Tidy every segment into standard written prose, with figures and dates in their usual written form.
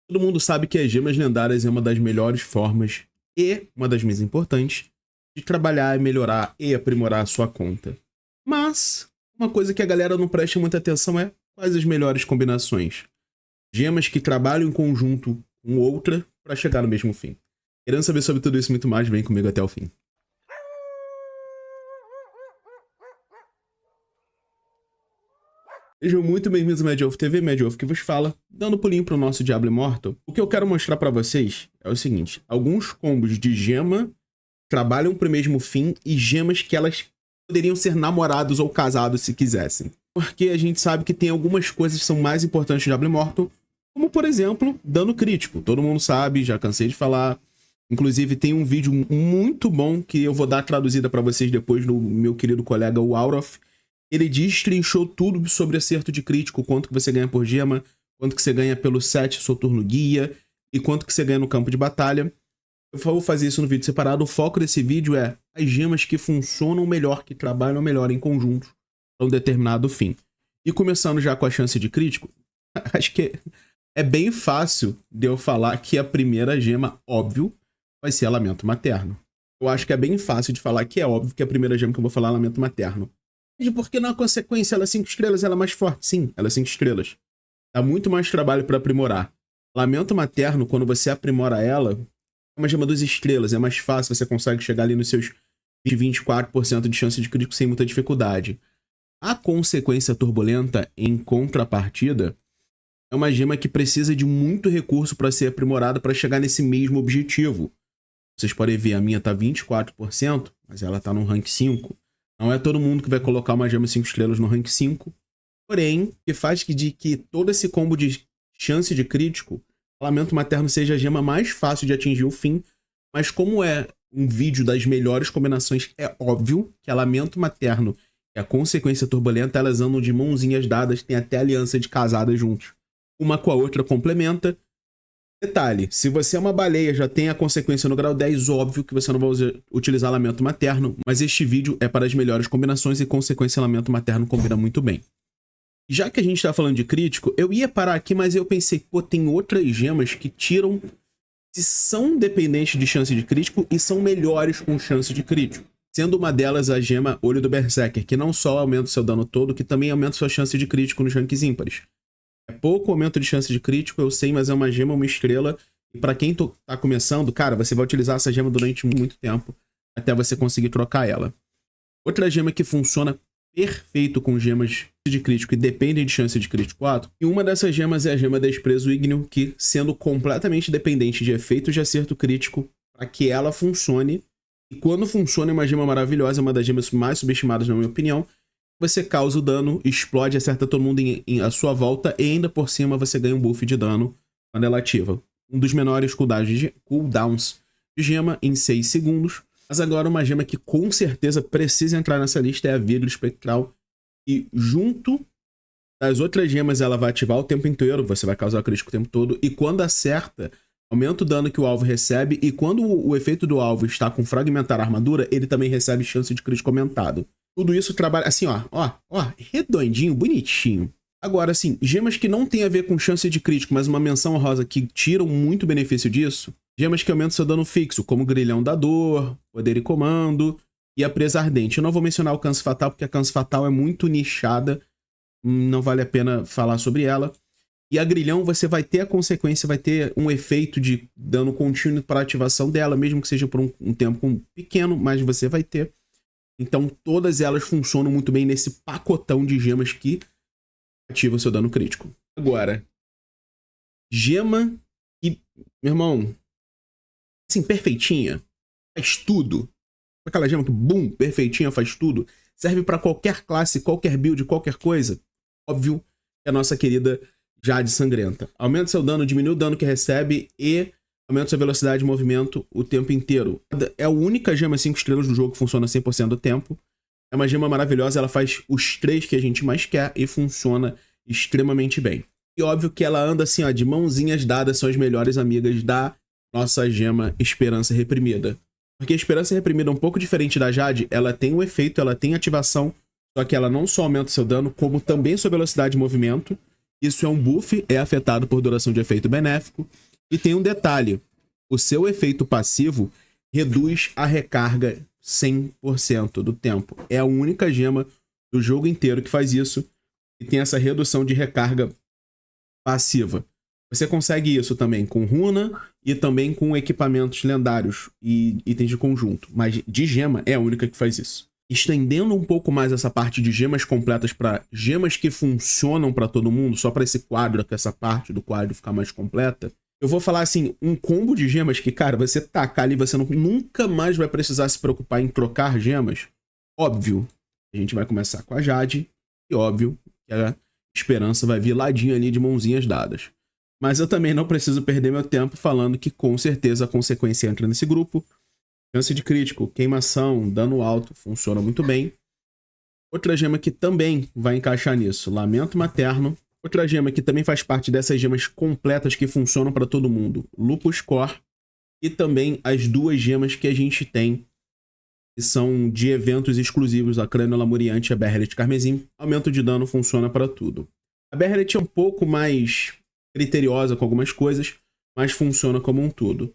Todo mundo sabe que as gemas lendárias é uma das melhores formas e uma das mais importantes de trabalhar, melhorar e aprimorar a sua conta. Mas uma coisa que a galera não presta muita atenção é quais as melhores combinações. Gemas que trabalham em conjunto com outra para chegar no mesmo fim. Querendo saber sobre tudo isso e muito mais, vem comigo até o fim. Sejam muito bem-vindos ao MadOff TV, MadOff que vos fala, dando pulinho pro nosso Diablo Immortal. O que eu quero mostrar pra vocês é o seguinte, alguns combos de gema trabalham pro mesmo fim e gemas que elas poderiam ser namorados ou casados se quisessem. Porque a gente sabe que tem algumas coisas que são mais importantes do Diablo Immortal, como por exemplo, dano crítico. Todo mundo sabe, já cansei de falar. Inclusive tem um vídeo muito bom que eu vou dar traduzida pra vocês depois do meu querido colega o Aurof. Ele destrinchou tudo sobre acerto de crítico, quanto que você ganha por gema, quanto que você ganha pelo set Soturno Guia e quanto que você ganha no campo de batalha. Eu vou fazer isso no vídeo separado. O foco desse vídeo é as gemas que funcionam melhor, que trabalham melhor em conjunto para um determinado fim. E começando já com a chance de crítico, acho que é bem fácil de eu falar que a primeira gema, óbvio, vai ser a Lamento Materno. Eu acho que é bem fácil de falar que é óbvio que a primeira gema que eu vou falar é Lamento Materno. Porque na consequência ela é 5 estrelas, ela é mais forte. Sim, ela é 5 estrelas. Dá muito mais trabalho para aprimorar. Lamento Materno, quando você aprimora ela, é uma gema 2 estrelas, é mais fácil, você consegue chegar ali nos seus 24% de chance de crítico sem muita dificuldade. A Consequência Turbulenta, em contrapartida, é uma gema que precisa de muito recurso para ser aprimorada para chegar nesse mesmo objetivo. Vocês podem ver, a minha tá 24%, mas ela tá no rank 5. Não é todo mundo que vai colocar uma gema 5 estrelas no rank 5. Porém, que faz que todo esse combo de chance de crítico, Lamento Materno seja a gema mais fácil de atingir o fim. Mas como é um vídeo das melhores combinações, é óbvio que a Lamento Materno e a Consequência Turbulenta, elas andam de mãozinhas dadas, tem até aliança de casadas juntos. Uma com a outra complementa. Detalhe, se você é uma baleia, já tem a consequência no grau 10, óbvio que você não vai utilizar Lamento Materno, mas este vídeo é para as melhores combinações e consequência Lamento Materno combina muito bem. Já que a gente tá falando de crítico, eu ia parar aqui, mas eu pensei, pô, tem outras gemas que tiram, se são dependentes de chance de crítico e são melhores com chance de crítico. Sendo uma delas a gema Olho do Berserker, que não só aumenta o seu dano todo, que também aumenta sua chance de crítico nos ranks ímpares. É pouco aumento de chance de crítico, eu sei, mas é uma gema, uma estrela. E pra quem tá começando, cara, você vai utilizar essa gema durante muito tempo, até você conseguir trocar ela. Outra gema que funciona perfeito com gemas de crítico e dependem de chance de crítico 4. E uma dessas gemas é a gema Desprezo Ígneo, que, sendo completamente dependente de efeitos de acerto crítico, para que ela funcione. E quando funciona, é uma gema maravilhosa, é uma das gemas mais subestimadas, na minha opinião. Você causa o dano, explode, acerta todo mundo à sua volta e ainda por cima você ganha um buff de dano quando ela ativa. Um dos menores cooldowns de gema em 6 segundos. Mas agora uma gema que com certeza precisa entrar nessa lista é a Vigília Espectral. E junto das outras gemas ela vai ativar o tempo inteiro, você vai causar crítico o tempo todo. E quando acerta, aumenta o dano que o alvo recebe. E quando o efeito do alvo está com fragmentar a armadura, ele também recebe chance de crítico aumentado. Tudo isso trabalha assim, ó, redondinho, bonitinho. Agora, assim, gemas que não tem a ver com chance de crítico, mas uma menção honrosa que tiram muito benefício disso. Gemas que aumentam seu dano fixo, como Grilhão da Dor, Poder e Comando e a Presa Ardente. Eu não vou mencionar o Alcance Fatal, porque a Alcance Fatal é muito nichada, não vale a pena falar sobre ela. E a Grilhão, você vai ter a consequência, vai ter um efeito de dano contínuo para a ativação dela, mesmo que seja por um tempo pequeno, mas você vai ter. Então todas elas funcionam muito bem nesse pacotão de gemas que ativa o seu dano crítico. Agora, gema que, meu irmão, assim, perfeitinha, faz tudo. Aquela gema que, bum, perfeitinha, faz tudo. Serve para qualquer classe, qualquer build, qualquer coisa. Óbvio que a nossa querida Jade Sangrenta. Aumenta seu dano, diminui o dano que recebe e aumenta sua velocidade de movimento o tempo inteiro. É a única gema 5 estrelas do jogo que funciona 100% do tempo. É uma gema maravilhosa, ela faz os 3 que a gente mais quer e funciona extremamente bem. E óbvio que ela anda assim, ó, de mãozinhas dadas, são as melhores amigas da nossa gema Esperança Reprimida. Porque a Esperança Reprimida é um pouco diferente da Jade, ela tem um efeito, ela tem ativação, só que ela não só aumenta o seu dano, como também sua velocidade de movimento. Isso é um buff, é afetado por duração de efeito benéfico. E tem um detalhe, o seu efeito passivo reduz a recarga 100% do tempo. É a única gema do jogo inteiro que faz isso e tem essa redução de recarga passiva. Você consegue isso também com runa e também com equipamentos lendários e itens de conjunto. Mas de gema é a única que faz isso. Estendendo um pouco mais essa parte de gemas completas para gemas que funcionam para todo mundo, só para esse quadro, que essa parte do quadro ficar mais completa, eu vou falar assim, um combo de gemas que, cara, você tacar ali, você nunca mais vai precisar se preocupar em trocar gemas. Óbvio, a gente vai começar com a Jade e óbvio que a Esperança vai vir ladinho ali de mãozinhas dadas. Mas eu também não preciso perder meu tempo falando que com certeza a consequência entra nesse grupo. Chance de crítico, queimação, dano alto, funciona muito bem. Outra gema que também vai encaixar nisso, Lamento Materno. Outra gema que também faz parte dessas gemas completas que funcionam para todo mundo, Lupus Core. E também as duas gemas que a gente tem, que são de eventos exclusivos, a Crânio Lamuriante e a Berrelet Carmesim. Aumento de dano funciona para tudo. A Berrelet é um pouco mais criteriosa com algumas coisas, mas funciona como um todo.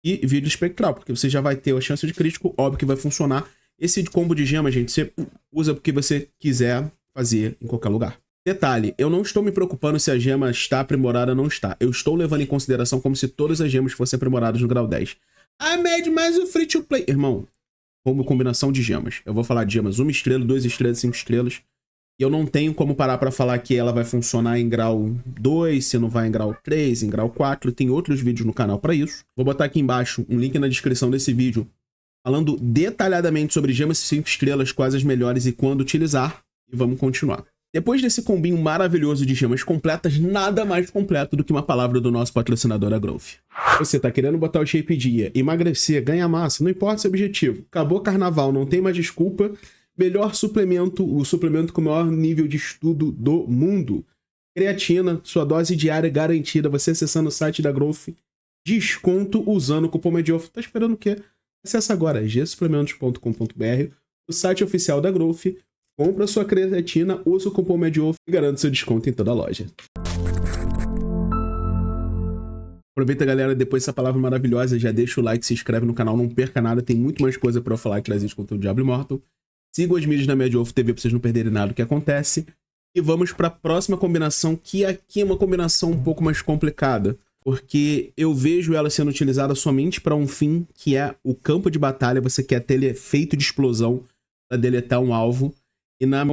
E vidro espectral, porque você já vai ter a chance de crítico, óbvio que vai funcionar. Esse combo de gema, gente, você usa porque você quiser fazer em qualquer lugar. Detalhe, eu não estou me preocupando se a gema está aprimorada ou não está. Eu estou levando em consideração como se todas as gemas fossem aprimoradas no grau 10. Ah, Mad, mas o free to play... Irmão, como combinação de gemas. Eu vou falar de gemas 1 estrela, 2 estrelas, 5 estrelas. E eu não tenho como parar para falar que ela vai funcionar em grau 2, se não vai em grau 3, em grau 4. Tem outros vídeos no canal para isso. Vou botar aqui embaixo um link na descrição desse vídeo falando detalhadamente sobre gemas 5 estrelas, quais as melhores e quando utilizar. E vamos continuar. Depois desse combinho maravilhoso de gemas completas, nada mais completo do que uma palavra do nosso patrocinador, a Growth. Você tá querendo botar o shape em dia, emagrecer, ganhar massa, não importa seu objetivo. Acabou carnaval, não tem mais desculpa. Melhor suplemento, o suplemento com o maior nível de estudo do mundo. Creatina, sua dose diária garantida. Você acessando o site da Growth, desconto usando o cupom MEDIOFF. Tá esperando o quê? Acesse agora gsuplementos.com.br, o site oficial da Growth. Compra sua creatina, usa o cupom MEDIOFF e garante seu desconto em toda a loja. Aproveita, galera, depois dessa palavra maravilhosa, já deixa o like, se inscreve no canal, não perca nada, tem muito mais coisa pra eu falar e trazer de conteúdo Diablo Immortal. Sigam as mídias da MEDIOFF TV pra vocês não perderem nada do que acontece. E vamos pra próxima combinação, que aqui é uma combinação um pouco mais complicada, porque eu vejo ela sendo utilizada somente para um fim, que é o campo de batalha. Você quer ter efeito de explosão para deletar um alvo. E na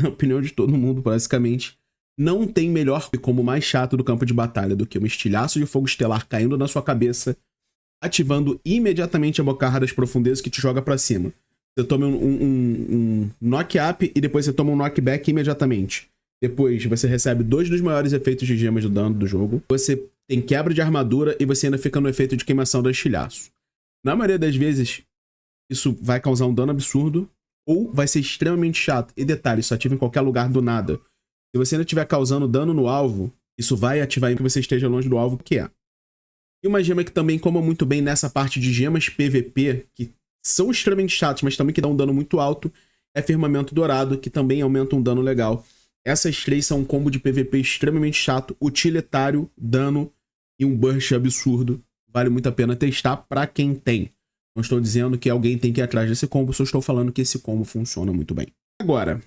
opinião de todo mundo, basicamente, não tem melhor como mais chato do campo de batalha do que um estilhaço de fogo estelar caindo na sua cabeça, ativando imediatamente a bocarra das profundezas que te joga pra cima. Você toma um knock-up e depois você toma um knockback imediatamente. Depois você recebe 2 dos maiores efeitos de gemas de dano do jogo. Você tem quebra de armadura e você ainda fica no efeito de queimação do estilhaço. Na maioria das vezes, isso vai causar um dano absurdo, ou vai ser extremamente chato. E detalhe, isso ativa em qualquer lugar do nada. Se você ainda estiver causando dano no alvo, isso vai ativar em que você esteja longe do alvo, que é. E uma gema que também coma muito bem nessa parte de gemas PVP, que são extremamente chatos, mas também que dá um dano muito alto, é Firmamento Dourado, que também aumenta um dano legal. Essas três são um combo de PVP extremamente chato, utilitário, dano e um burst absurdo. Vale muito a pena testar pra quem tem. Não estou dizendo que alguém tem que ir atrás desse combo, só estou falando que esse combo funciona muito bem. Agora,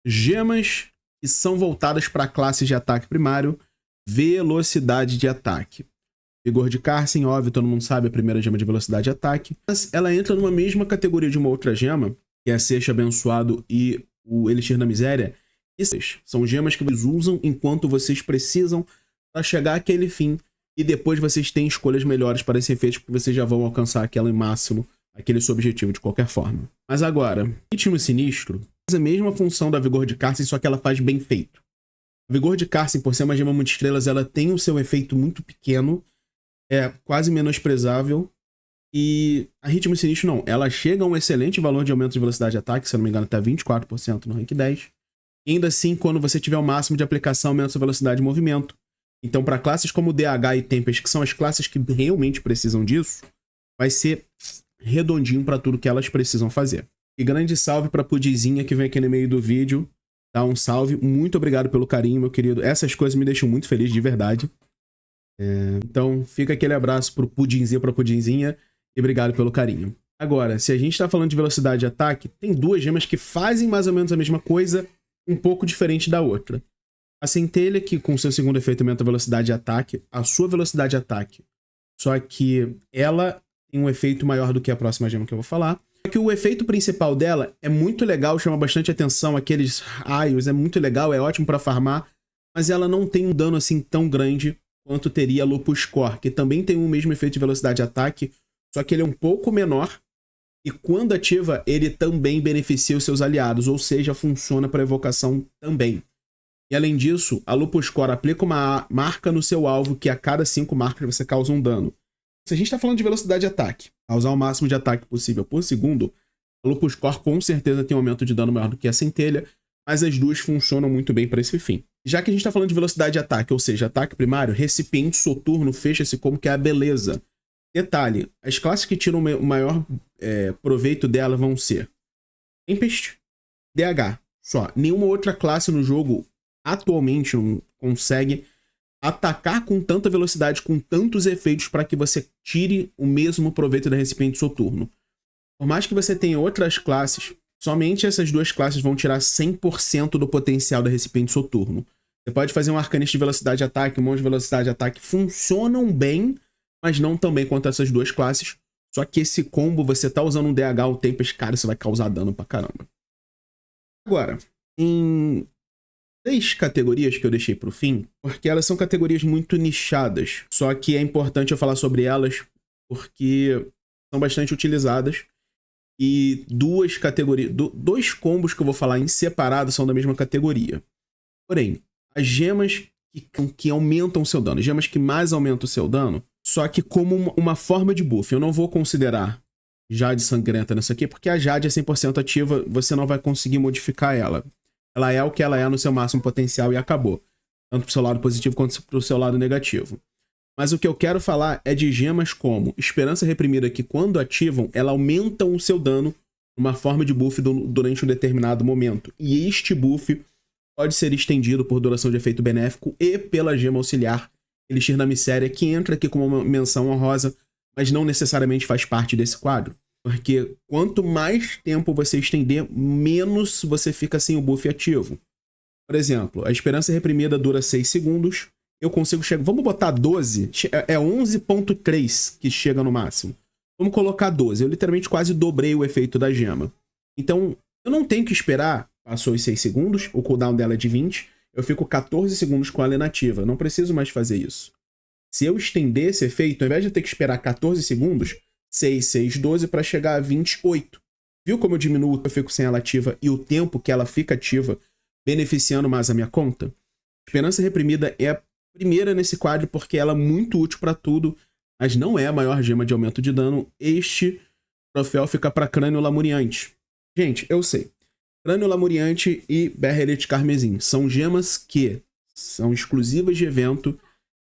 gemas que são voltadas para a classe de ataque primário, velocidade de ataque. Vigor de Karsen, óbvio, todo mundo sabe, a primeira gema de velocidade de ataque. Mas ela entra numa mesma categoria de uma outra gema, que é a Seixo Abençoado e o Elixir da Miséria. Essas são gemas que vocês usam enquanto vocês precisam para chegar àquele fim. E depois vocês têm escolhas melhores para esse efeito, porque vocês já vão alcançar aquela em máximo, aquele seu objetivo de qualquer forma. Mas agora, Ritmo Sinistro faz a mesma função da Vigor de Karsen, só que ela faz bem feito. A Vigor de Karsen, por ser uma gema muito estrelas, ela tem o seu efeito muito pequeno, é quase menosprezável. E a Ritmo Sinistro não, ela chega a um excelente valor de aumento de velocidade de ataque, se eu não me engano até 24% no rank 10. E ainda assim, quando você tiver o máximo de aplicação, aumenta a sua velocidade de movimento. Então, para classes como DH e Tempest, que são as classes que realmente precisam disso, vai ser redondinho para tudo que elas precisam fazer. E grande salve para Pudizinha, que vem aqui no meio do vídeo. Dá um salve. Muito obrigado pelo carinho, meu querido. Essas coisas me deixam muito feliz, de verdade. Então, fica aquele abraço pro Pudinzinho, pra Pudinzinha. E obrigado pelo carinho. Agora, se a gente tá falando de velocidade de ataque, tem duas gemas que fazem mais ou menos a mesma coisa, um pouco diferente da outra. A centelha, que com seu segundo efeito aumenta a velocidade de ataque, a sua velocidade de ataque. Só que ela tem um efeito maior do que a próxima gema que eu vou falar. Só que o efeito principal dela é muito legal, chama bastante atenção, aqueles raios, é muito legal, é ótimo pra farmar, mas ela não tem um dano assim tão grande quanto teria a Lupus Core, que também tem o mesmo efeito de velocidade de ataque, só que ele é um pouco menor, e quando ativa, ele também beneficia os seus aliados, ou seja, funciona para evocação também. E além disso, a Lupus Core aplica uma marca no seu alvo, que a cada 5 marcas você causa um dano. Se a gente está falando de velocidade de ataque, causar o máximo de ataque possível por segundo, a Lupus Core com certeza tem um aumento de dano maior do que a centelha, mas as duas funcionam muito bem para esse fim. Já que a gente está falando de velocidade de ataque, ou seja, ataque primário, Recipiente Soturno fecha-se como que é a beleza. Detalhe, as classes que tiram o maior proveito dela vão ser Tempest, DH, só. Nenhuma outra classe no jogo atualmente não consegue atacar com tanta velocidade, com tantos efeitos para que você tire o mesmo proveito da Recipiente Soturno. Por mais que você tenha outras classes, somente essas duas classes vão tirar 100% do potencial da Recipiente Soturno. Você pode fazer um Arcanista de velocidade de ataque, um monge de velocidade de ataque, funcionam bem, mas não tão bem quanto essas duas classes. Só que esse combo, você tá usando um DH ou Tempest, cara, você vai causar dano pra caramba. Agora, em 3 categorias que eu deixei pro fim, porque elas são categorias muito nichadas. Só que é importante eu falar sobre elas, porque são bastante utilizadas. E duas categorias, dois combos que eu vou falar em separado são da mesma categoria. Porém, as gemas que aumentam o seu dano, gemas que mais aumentam o seu dano, só que como uma forma de buff. Eu não vou considerar Jade Sangrenta nessa aqui, porque a Jade é 100% ativa, você não vai conseguir modificar ela. Ela é o que ela é no seu máximo potencial e acabou. Tanto pro seu lado positivo quanto pro seu lado negativo. Mas o que eu quero falar é de gemas como Esperança Reprimida, que quando ativam, ela aumentam o seu dano numa forma de buff durante um determinado momento. E este buff pode ser estendido por duração de efeito benéfico e pela gema auxiliar Elixir da Miséria, que entra aqui como uma menção honrosa, mas não necessariamente faz parte desse quadro. Porque quanto mais tempo você estender, menos você fica sem o buff ativo. Por exemplo, a Esperança Reprimida dura 6 segundos. Eu consigo chegar... Vamos botar 12? É 11.3 que chega no máximo. Vamos colocar 12. Eu literalmente quase dobrei o efeito da gema. Então, eu não tenho que esperar. Passou os 6 segundos. O cooldown dela é de 20. Eu fico 14 segundos com ela inativa. Não preciso mais fazer isso. Se eu estender esse efeito, ao invés de eu ter que esperar 14 segundos, 6, 6, 12 para chegar a 28. Viu como eu diminuo, eu fico sem ela ativa e o tempo que ela fica ativa, beneficiando mais a minha conta? Esperança Reprimida é a primeira nesse quadro porque ela é muito útil para tudo, mas não é a maior gema de aumento de dano. Este troféu fica para Crânio Lamuriante. Gente, eu sei. Crânio Lamuriante e Berrelet Carmesim são gemas que são exclusivas de evento.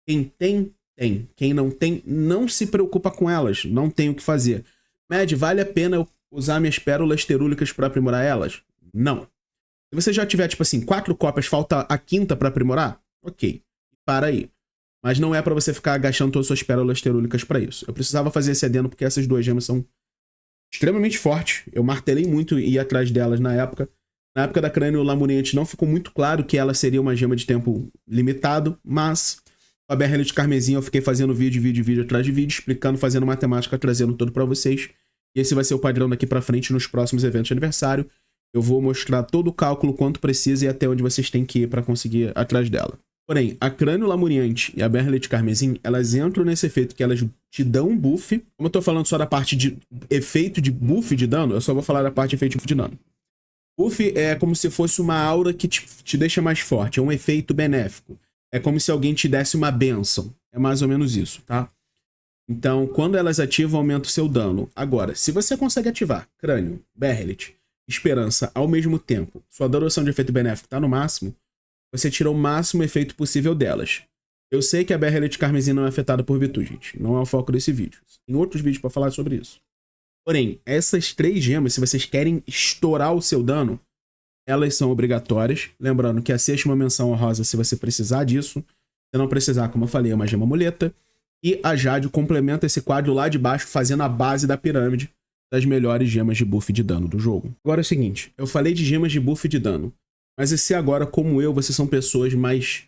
Quem tem, tem. Quem não tem, não se preocupa com elas. Não tem o que fazer. Mad, vale a pena eu usar minhas pérolas terúlicas para aprimorar elas? Não. Se você já tiver, tipo assim, 4 cópias, falta a 5ª para aprimorar? Ok. Para aí. Mas não é para você ficar gastando todas as suas pérolas terúlicas para isso. Eu precisava fazer esse adendo porque essas duas gemas são extremamente fortes. Eu martelei muito e ia atrás delas na época. Na época da Crânio Lamuriante não ficou muito claro que ela seria uma gema de tempo limitado, mas com a Berrelet Carmesim eu fiquei fazendo vídeo atrás de vídeo, explicando, fazendo matemática, trazendo tudo para vocês. E esse vai ser o padrão daqui para frente nos próximos eventos de aniversário. Eu vou mostrar todo o cálculo, quanto precisa e até onde vocês têm que ir para conseguir ir atrás dela. Porém, a Crânio Lamuriante e a Berrelet Carmesim, elas entram nesse efeito que elas te dão um buff. Como eu tô falando só da parte de efeito de buff de dano, eu só vou falar da parte de efeito de dano. Buff é como se fosse uma aura que te deixa mais forte, é um efeito benéfico. É como se alguém te desse uma bênção. É mais ou menos isso, tá? Então, quando elas ativam, aumenta o seu dano. Agora, se você consegue ativar Crânio, Berrelet, Esperança ao mesmo tempo, sua duração de efeito benéfico tá no máximo, você tira o máximo efeito possível delas. Eu sei que a Berrelet Carmesim não é afetada por Virtude, gente. Não é o foco desse vídeo. Tem outros vídeos para falar sobre isso. Porém, essas 3 gemas, se vocês querem estourar o seu dano, elas são obrigatórias. Lembrando que a sexta menção honrosa se você precisar disso. Se não precisar, como eu falei, é uma gema muleta. E a Jade complementa esse quadro lá de baixo, fazendo a base da pirâmide das melhores gemas de buff de dano do jogo. Agora é o seguinte, eu falei de gemas de buff de dano, mas e se agora, como eu, vocês são pessoas mais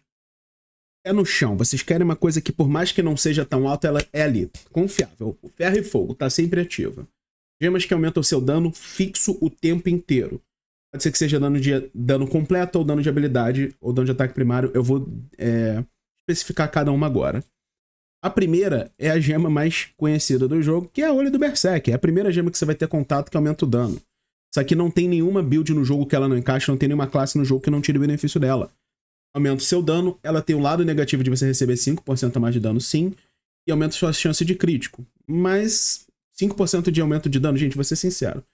pé no chão, vocês querem uma coisa que por mais que não seja tão alta, ela é ali, confiável, o ferro e fogo, tá sempre ativa. Gemas que aumentam o seu dano fixo o tempo inteiro. Pode ser que seja dano completo, ou dano de habilidade, ou dano de ataque primário, eu vou especificar cada uma agora. A primeira é a gema mais conhecida do jogo, que é a Olho do Berserk. É a primeira gema que você vai ter contato que aumenta o dano. Isso aqui não tem nenhuma build no jogo que ela não encaixa, não tem nenhuma classe no jogo que não tire o benefício dela. Aumenta o seu dano, ela tem um lado negativo de você receber 5% a mais de dano, sim, e aumenta sua chance de crítico. Mas 5% de aumento de dano, gente, vou ser sincero.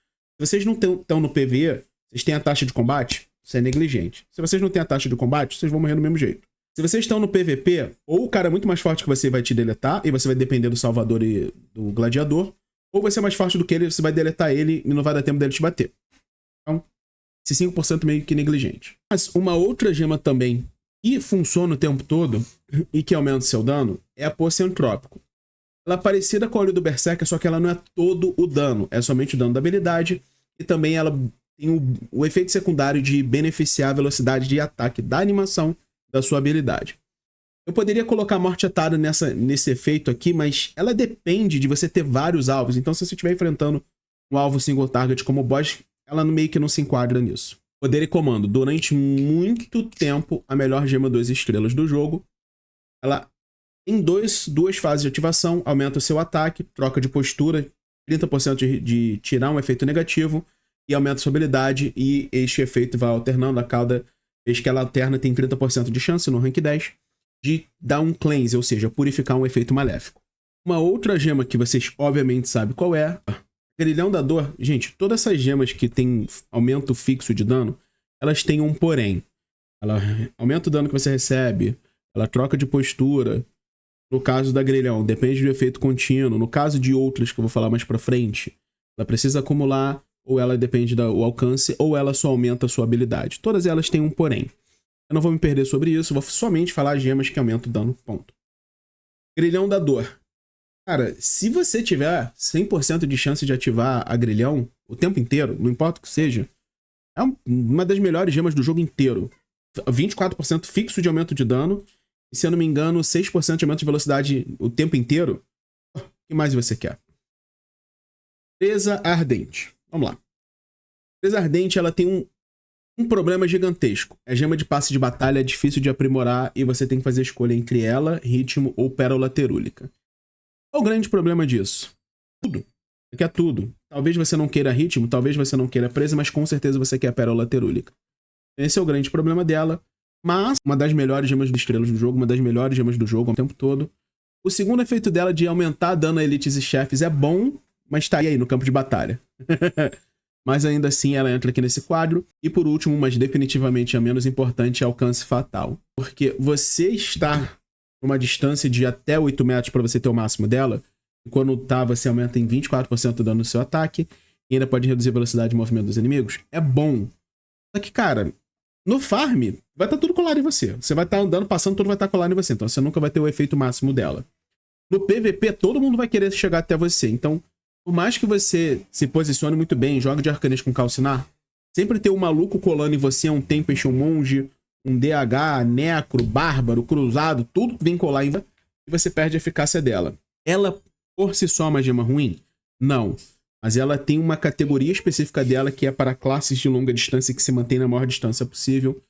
Se vocês não estão no PvE, vocês têm a taxa de combate, isso é negligente. Se vocês não têm a taxa de combate, vocês vão morrer do mesmo jeito. Se vocês estão no PVP, ou o cara é muito mais forte que você vai te deletar, e você vai depender do Salvador e do Gladiador, ou vai ser mais forte do que ele, você vai deletar ele e não vai dar tempo dele te bater. Então, esse 5% meio que negligente. Mas uma outra gema também que funciona o tempo todo e que aumenta o seu dano é a Poção Antrópico. Ela é parecida com a Olho do Berserker, só que ela não é todo o dano, é somente o dano da habilidade, e também ela tem o efeito secundário de beneficiar a velocidade de ataque da animação da sua habilidade. Eu poderia colocar a Morte Atada nesse efeito aqui, mas ela depende de você ter vários alvos. Então, se você estiver enfrentando um alvo single target como boss, ela meio que não se enquadra nisso. Poder e comando. Durante muito tempo, a melhor gema 2 estrelas do jogo. Ela tem duas fases de ativação. Aumenta o seu ataque, troca de postura, 30% de tirar um efeito negativo e aumenta sua habilidade. E este efeito vai alternando a cada vez que ela alterna, tem 30% de chance no rank 10 de dar um cleanse, ou seja, purificar um efeito maléfico. Uma outra gema que vocês obviamente sabem qual é, Grilhão da Dor. Gente, todas essas gemas que tem aumento fixo de dano, elas têm um porém. Ela aumenta o dano que você recebe, ela troca de postura. No caso da Grilhão, depende do efeito contínuo. No caso de outras que eu vou falar mais pra frente, ela precisa acumular, ou ela depende do alcance, ou ela só aumenta a sua habilidade. Todas elas têm um porém. Eu não vou me perder sobre isso, vou somente falar gemas que aumentam o dano, ponto. Grilhão da Dor. Cara, se você tiver 100% de chance de ativar a Grilhão o tempo inteiro, não importa o que seja, é uma das melhores gemas do jogo inteiro. 24% fixo de aumento de dano, e se eu não me engano, 6% de aumento de velocidade o tempo inteiro. O que mais você quer? Presa Ardente. Vamos lá. Presa Ardente, ela tem um problema gigantesco. A gema de passe de batalha é difícil de aprimorar e você tem que fazer a escolha entre ela, ritmo ou pérola terúlica. Qual o grande problema disso? Tudo. Você quer tudo. Talvez você não queira ritmo, talvez você não queira presa, mas com certeza você quer a pérola terúlica. Esse é o grande problema dela. Mas uma das melhores gemas de estrelas do jogo, uma das melhores gemas do jogo o tempo todo. O segundo efeito dela de aumentar dano a elites e chefes é bom, mas tá aí no campo de batalha. Mas ainda assim ela entra aqui nesse quadro. E por último, mas definitivamente a menos importante, é alcance fatal. Porque você está numa distância de até 8 metros para você ter o máximo dela. E quando tá, você aumenta em 24% do dano no seu ataque. E ainda pode reduzir a velocidade de movimento dos inimigos. É bom. Só que, cara, no farm, vai estar tudo colado em você. Você vai estar andando, passando, tudo vai estar colado em você. Então você nunca vai ter o efeito máximo dela. No PVP, todo mundo vai querer chegar até você. Então, por mais que você se posicione muito bem, jogue de arcanês com calcinar, sempre ter um maluco colando em você, um Tempest, um monge, um DH, necro, bárbaro, cruzado, tudo vem colar em você e você perde a eficácia dela. Ela, por si só, é uma gema ruim? Não. Mas ela tem uma categoria específica dela que é para classes de longa distância que se mantém na maior distância possível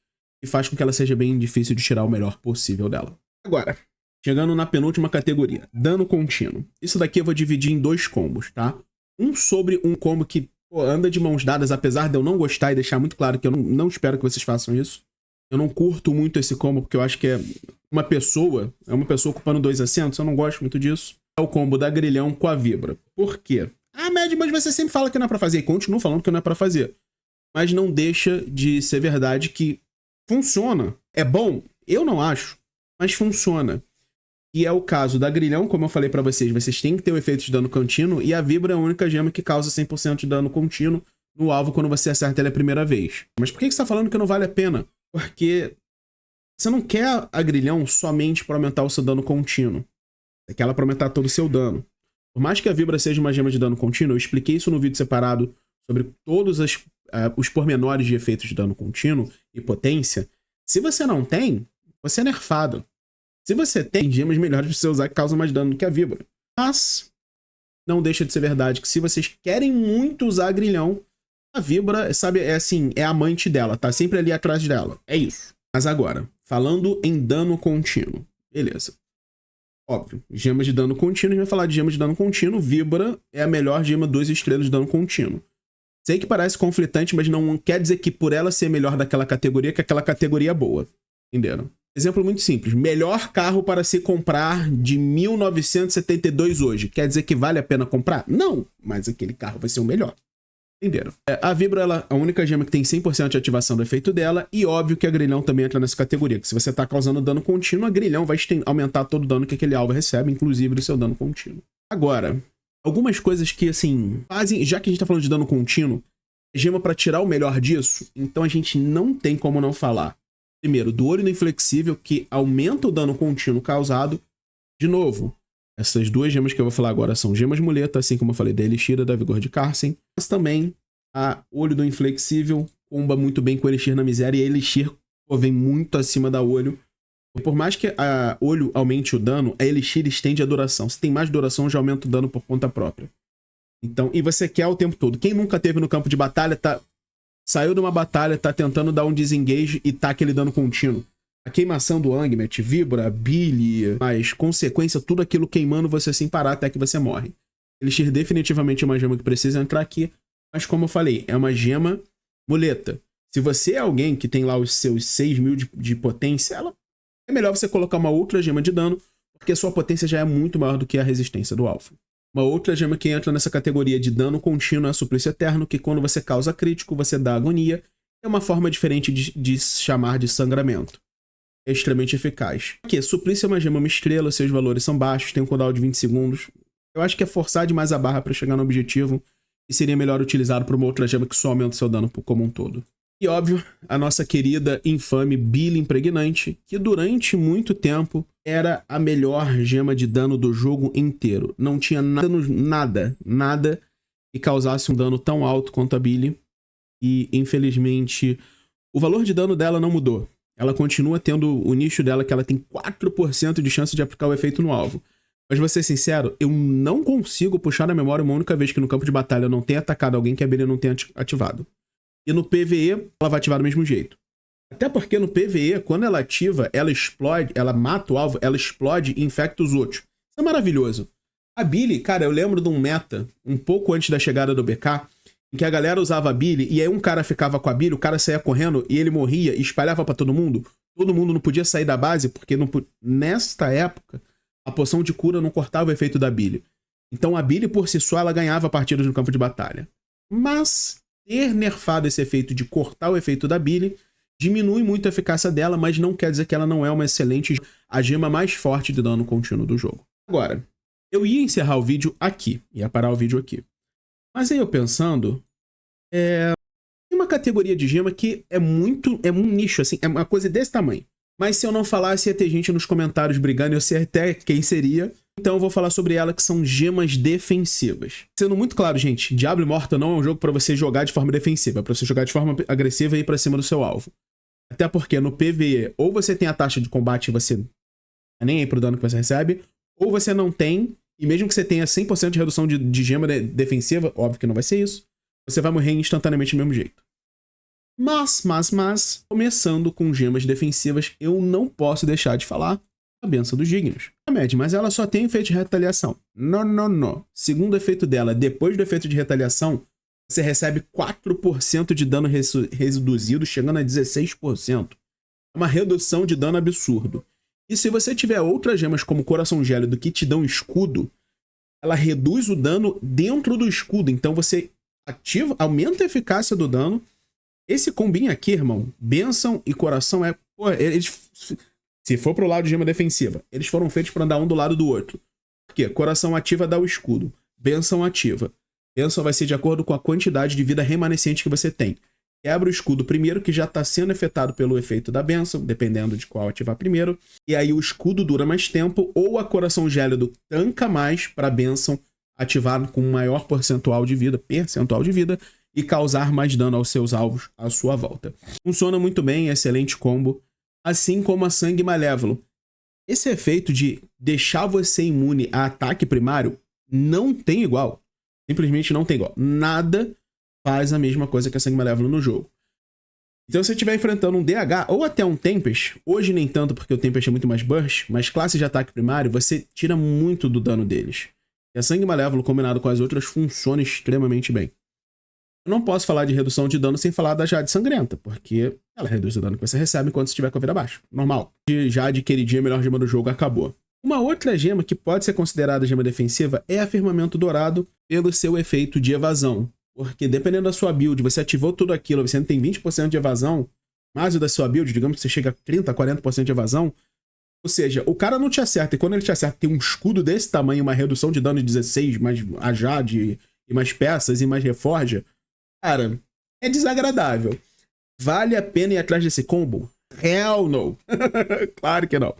e faz com que ela seja bem difícil de tirar o melhor possível dela. Agora, chegando na penúltima categoria, dano contínuo. Isso daqui eu vou dividir em 2 combos, tá? Um sobre um combo que anda de mãos dadas, apesar de eu não gostar e deixar muito claro que eu não espero que vocês façam isso. Eu não curto muito esse combo porque eu acho que é uma pessoa ocupando 2 assentos, eu não gosto muito disso. É o combo da Grilhão com a Vibra. Por quê? Ah, Mad, mas você sempre fala que não é pra fazer. E continuo falando que não é pra fazer. Mas não deixa de ser verdade que funciona. É bom? Eu não acho. Mas funciona. E é o caso da Grilhão, como eu falei pra vocês. Vocês têm que ter o efeito de dano contínuo. E a Vibra é a única gema que causa 100% de dano contínuo no alvo quando você acerta ele a primeira vez. Mas por que você tá falando que não vale a pena? Porque você não quer agrilhão somente para aumentar o seu dano contínuo. Você quer ela para aumentar todo o seu dano. Por mais que a Vibra seja uma gema de dano contínuo, eu expliquei isso no vídeo separado sobre todos os pormenores de efeitos de dano contínuo e potência. Se você não tem, você é nerfado. Se você tem, gemas melhores pra você usar que causam mais dano do que a Vibra. Mas não deixa de ser verdade que se vocês querem muito usar agrilhão, a Vibra, sabe, é assim, é amante dela, tá sempre ali atrás dela. É isso. Mas agora, falando em dano contínuo. Beleza. Óbvio, gemas de dano contínuo, a gente vai falar de gemas de dano contínuo. Vibra é a melhor gema 2 estrelas de dano contínuo. Sei que parece conflitante, mas não quer dizer que por ela ser melhor daquela categoria, que aquela categoria é boa. Entenderam? Exemplo muito simples. Melhor carro para se comprar de 1972 hoje. Quer dizer que vale a pena comprar? Não, mas aquele carro vai ser o melhor. Entenderam? A Vibra ela é a única gema que tem 100% de ativação do efeito dela, e óbvio que a Grilhão também entra nessa categoria, que se você tá causando dano contínuo, a Grilhão vai aumentar todo o dano que aquele alvo recebe, inclusive do seu dano contínuo. Agora, algumas coisas que, assim, fazem, já que a gente tá falando de dano contínuo, gema pra tirar o melhor disso, então a gente não tem como não falar. Primeiro, do olho no inflexível, que aumenta o dano contínuo causado. De novo, essas duas gemas que eu vou falar agora são gemas muleta, assim como eu falei da Elixir da Vigor de Karsen. Mas também a olho do inflexível comba muito bem com o Elixir na miséria, e a Elixir vem muito acima da olho. Por mais que a olho aumente o dano, a Elixir estende a duração. Se tem mais duração, já aumenta o dano por conta própria. Então, e você quer o tempo todo. Quem nunca teve no campo de batalha, saiu de uma batalha, tá tentando dar um desengage e tá aquele dano contínuo. A queimação do Angmet, Vibra, Billy, mas consequência, tudo aquilo queimando você sem parar até que você morre. Elixir definitivamente é uma gema que precisa entrar aqui, mas como eu falei, é uma gema muleta. Se você é alguém que tem lá os seus 6.000 de potência, é melhor você colocar uma outra gema de dano, porque a sua potência já é muito maior do que a resistência do alvo. Uma outra gema que entra nessa categoria de dano contínuo é a Suplício Eterno, que quando você causa crítico, você dá agonia. É uma forma diferente de chamar de sangramento. É extremamente eficaz. Porque Suplício é uma gema uma estrela, seus valores são baixos, tem um cooldown de 20 segundos. Eu acho que é forçar demais a barra para chegar no objetivo, e seria melhor utilizado por uma outra gema que só aumenta o seu dano como um todo. E óbvio, a nossa querida, infame Billy Impregnante, que durante muito tempo era a melhor gema de dano do jogo inteiro. Não tinha nada que causasse um dano tão alto quanto a Billy. E, infelizmente, o valor de dano dela não mudou. Ela continua tendo o nicho dela, que ela tem 4% de chance de aplicar o efeito no alvo. Mas vou ser sincero, eu não consigo puxar na memória uma única vez que no campo de batalha eu não tenha atacado alguém que a Billy não tenha ativado. E no PvE, ela vai ativar do mesmo jeito. Até porque no PvE, quando ela ativa, ela explode, ela mata o alvo, ela explode e infecta os outros. Isso é maravilhoso. A Billy, cara, eu lembro de um meta, um pouco antes da chegada do BK, em que a galera usava a Billy, e aí um cara ficava com a Billy, o cara saía correndo e ele morria e espalhava pra todo mundo não podia sair da base, porque nesta época, a poção de cura não cortava o efeito da Billy. Então a Billy, por si só, ela ganhava partidas no campo de batalha. Mas ter nerfado esse efeito de cortar o efeito da Billy diminui muito a eficácia dela, mas não quer dizer que ela não é uma excelente, a gema mais forte de dano contínuo do jogo. Agora, eu ia encerrar o vídeo aqui, ia parar o vídeo aqui. Mas aí eu pensando, tem uma categoria de gema que é um nicho, assim, é uma coisa desse tamanho. Mas se eu não falasse, ia ter gente nos comentários brigando, eu sei até quem seria. Então eu vou falar sobre ela, que são gemas defensivas. Sendo muito claro, gente, Diablo Immortal não é um jogo para você jogar de forma defensiva, é para você jogar de forma agressiva e ir para cima do seu alvo. Até porque no PvE, ou você tem a taxa de combate e você não tá nem aí pro dano que você recebe, ou você não tem, e mesmo que você tenha 100% de redução de gema defensiva, óbvio que não vai ser isso, você vai morrer instantaneamente do mesmo jeito. Mas, começando com gemas defensivas, eu não posso deixar de falar a Benção dos Dignos. A Mad, mas ela só tem efeito de retaliação. Não. Segundo efeito dela, depois do efeito de retaliação, você recebe 4% de dano reduzido, chegando a 16%. É uma redução de dano absurdo. E se você tiver outras gemas como Coração Gélido que te dão escudo, ela reduz o dano dentro do escudo. Então você aumenta a eficácia do dano. Esse combinho aqui, irmão, Bênção e Coração se for pro lado de gema defensiva, eles foram feitos para andar um do lado do outro. Por quê? Coração ativa dá o escudo. Bênção ativa. Bênção vai ser de acordo com a quantidade de vida remanescente que você tem. Quebra o escudo primeiro, que já está sendo afetado pelo efeito da bênção, dependendo de qual ativar primeiro. E aí o escudo dura mais tempo, ou a coração gélido tanca mais para a bênção ativar com maior percentual de vida, e causar mais dano aos seus alvos à sua volta. Funciona muito bem, excelente combo, assim como a Sangue Malévolo. Esse efeito de deixar você imune a ataque primário não tem igual. Simplesmente não tem igual. Nada faz a mesma coisa que a Sangue Malévolo no jogo. Então, se você estiver enfrentando um DH ou até um Tempest, hoje nem tanto porque o Tempest é muito mais burst, mas classe de ataque primário, você tira muito do dano deles. E a Sangue Malévolo, combinado com as outras, funciona extremamente bem. Eu não posso falar de redução de dano sem falar da Jade Sangrenta, porque ela reduz o dano que você recebe enquanto estiver com a vida baixa. Normal. Jade, queridinha, melhor gema do jogo, acabou. Uma outra gema que pode ser considerada gema defensiva é a Firmamento Dourado pelo seu efeito de evasão. Porque dependendo da sua build, você ativou tudo aquilo, você tem 20% de evasão, mais o da sua build, digamos que você chega a 30%, 40% de evasão. Ou seja, o cara não te acerta, e quando ele te acerta tem um escudo desse tamanho, uma redução de dano de 16, mais a Jade, e mais peças, e mais reforja. Cara, é desagradável. Vale a pena ir atrás desse combo? Hell no! Claro que não.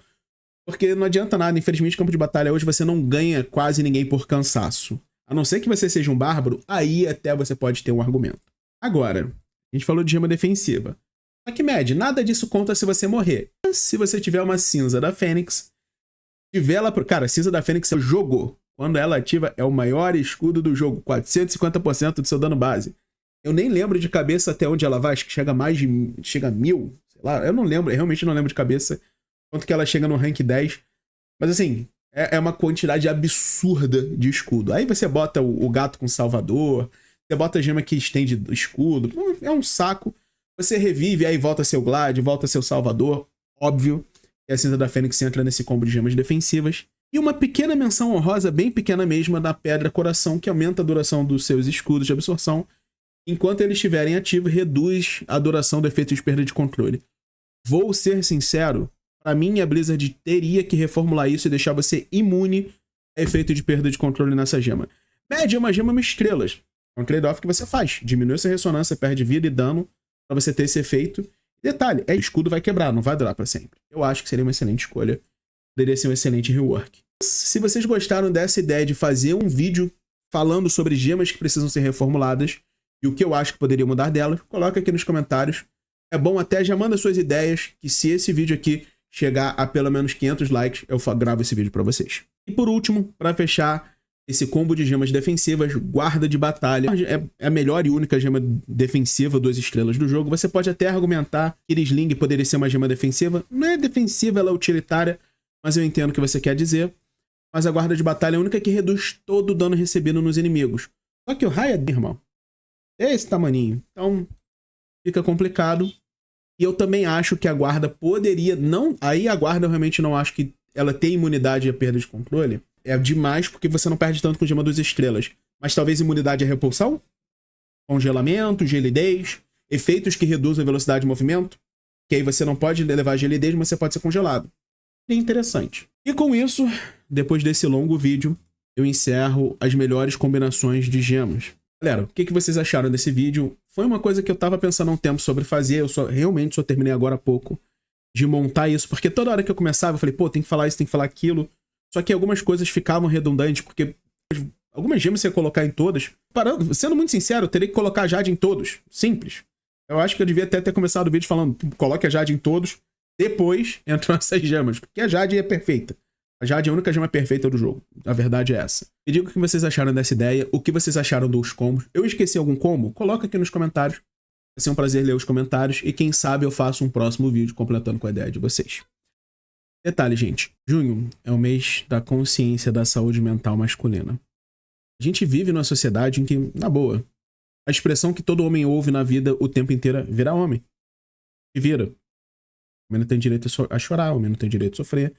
Porque não adianta nada, infelizmente, campo de batalha hoje você não ganha quase ninguém por cansaço. A não ser que você seja um bárbaro, aí até você pode ter um argumento. Agora, a gente falou de gema defensiva. Só que, Mad, nada disso conta se você morrer. Se você tiver uma cinza da Fênix, tiver ela pro... Cara, a cinza da Fênix você jogou. Quando ela ativa, é o maior escudo do jogo. 450% do seu dano base. Eu nem lembro de cabeça até onde ela vai. Acho que chega chega a 1000. Sei lá, eu não lembro. Eu realmente não lembro de cabeça quanto que ela chega no rank 10. Mas assim, é uma quantidade absurda de escudo. Aí você bota o gato com salvador, você bota a gema que estende o escudo. É um saco. Você revive, aí volta seu Glad, volta seu salvador. Óbvio que a cinza da Fênix entra nesse combo de gemas defensivas. E uma pequena menção honrosa, bem pequena mesmo, da Pedra Coração, que aumenta a duração dos seus escudos de absorção. Enquanto eles estiverem ativos, reduz a duração do efeito de perda de controle. Vou ser sincero, para mim a Blizzard teria que reformular isso e deixar você imune a efeito de perda de controle nessa gema. Mad é uma gema 1000 estrelas. É um trade-off que você faz. Diminui essa ressonância, perde vida e dano para você ter esse efeito. Detalhe, o escudo vai quebrar, não vai durar para sempre. Eu acho que seria uma excelente escolha. Poderia ser um excelente rework. Se vocês gostaram dessa ideia de fazer um vídeo falando sobre gemas que precisam ser reformuladas e o que eu acho que poderia mudar delas, coloca aqui nos comentários. É bom até, já manda suas ideias, que se esse vídeo aqui chegar a pelo menos 500 likes, eu gravo esse vídeo para vocês. E por último, para fechar esse combo de gemas defensivas, Guarda de Batalha é a melhor e única gema defensiva 2 estrelas do jogo. Você pode até argumentar que Irisling poderia ser uma gema defensiva. Não é defensiva, ela é utilitária, mas eu entendo o que você quer dizer. Mas a Guarda de Batalha é a única que reduz todo o dano recebido nos inimigos. Só que o raio é, irmão, é esse tamaninho. Então, fica complicado. E eu também acho que a guarda poderia... não. Aí a guarda eu realmente não acho que ela tem imunidade à perda de controle. É demais porque você não perde tanto com gema 2 estrelas. Mas talvez imunidade à repulsão? Congelamento, gelidez, efeitos que reduzem a velocidade de movimento. Que aí você não pode levar gelidez, mas você pode ser congelado. É interessante. E com isso, depois desse longo vídeo, eu encerro as melhores combinações de gemas. Galera, o que vocês acharam desse vídeo? Foi uma coisa que eu tava pensando há um tempo sobre fazer, eu realmente só terminei agora há pouco de montar isso, porque toda hora que eu começava eu falei, pô, tem que falar isso, tem que falar aquilo, só que algumas coisas ficavam redundantes, porque algumas gemas você ia colocar em todas, sendo muito sincero, eu teria que colocar a Jade em todos, simples. Eu acho que eu devia até ter começado o vídeo falando, coloque a Jade em todos, depois entram essas gemas, porque a Jade é perfeita. A Jade é a única gema perfeita do jogo. A verdade é essa. Me diga o que vocês acharam dessa ideia, o que vocês acharam dos combos. Eu esqueci algum combo? Coloca aqui nos comentários. Vai ser um prazer ler os comentários e quem sabe eu faço um próximo vídeo completando com a ideia de vocês. Detalhe, gente. Junho é o mês da consciência da saúde mental masculina. A gente vive numa sociedade em que, na boa, a expressão que todo homem ouve na vida o tempo inteiro é virar homem. E vira. O homem não tem direito a chorar, o homem não tem direito a sofrer.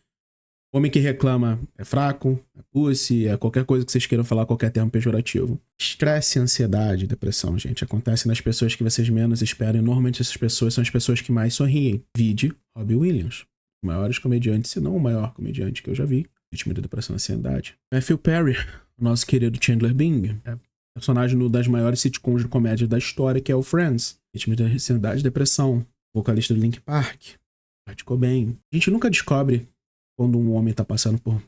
O homem que reclama é fraco, é pussy, é qualquer coisa que vocês queiram falar, qualquer termo pejorativo. Estresse, ansiedade, depressão, gente, acontece nas pessoas que vocês menos esperam. E normalmente essas pessoas são as pessoas que mais sorriem. Vide Robbie Williams, os maiores comediantes, se não o maior comediante que eu já vi. Vítima de depressão e ansiedade. Matthew Perry, o nosso querido Chandler Bing. É personagem das maiores sitcoms de comédia da história, que é o Friends. Vítima de ansiedade e depressão. Vocalista do Linkin Park. Kurt Cobain. A gente nunca descobre quando um homem tá passando por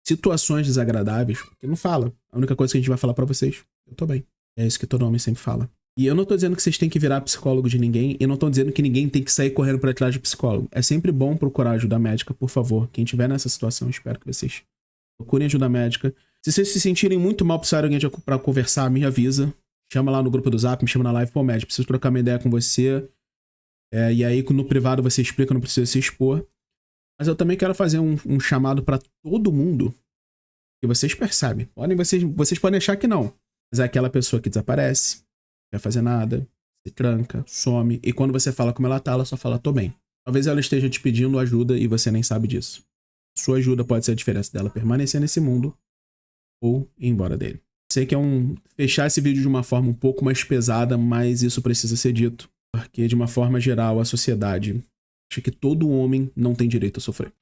situações desagradáveis, porque não fala. A única coisa que a gente vai falar pra vocês, eu tô bem. É isso que todo homem sempre fala. E eu não tô dizendo que vocês têm que virar psicólogo de ninguém, e não tô dizendo que ninguém tem que sair correndo pra trás de psicólogo. É sempre bom procurar ajuda médica, por favor. Quem tiver nessa situação, espero que vocês procurem ajuda médica. Se vocês se sentirem muito mal, precisarem de alguém pra conversar, me avisa. Chama lá no grupo do Zap, me chama na live. Pô, médico, preciso trocar uma ideia com você. E aí no privado você explica, não precisa se expor. Mas eu também quero fazer um chamado pra todo mundo. E vocês percebem. Vocês podem achar que não. Mas é aquela pessoa que desaparece, não quer fazer nada, se tranca, some. E quando você fala como ela tá, ela só fala, tô bem. Talvez ela esteja te pedindo ajuda e você nem sabe disso. Sua ajuda pode ser a diferença dela permanecer nesse mundo ou ir embora dele. Sei que é fechar esse vídeo de uma forma um pouco mais pesada, mas isso precisa ser dito. Porque, de uma forma geral, a sociedade acha que todo homem não tem direito a sofrer.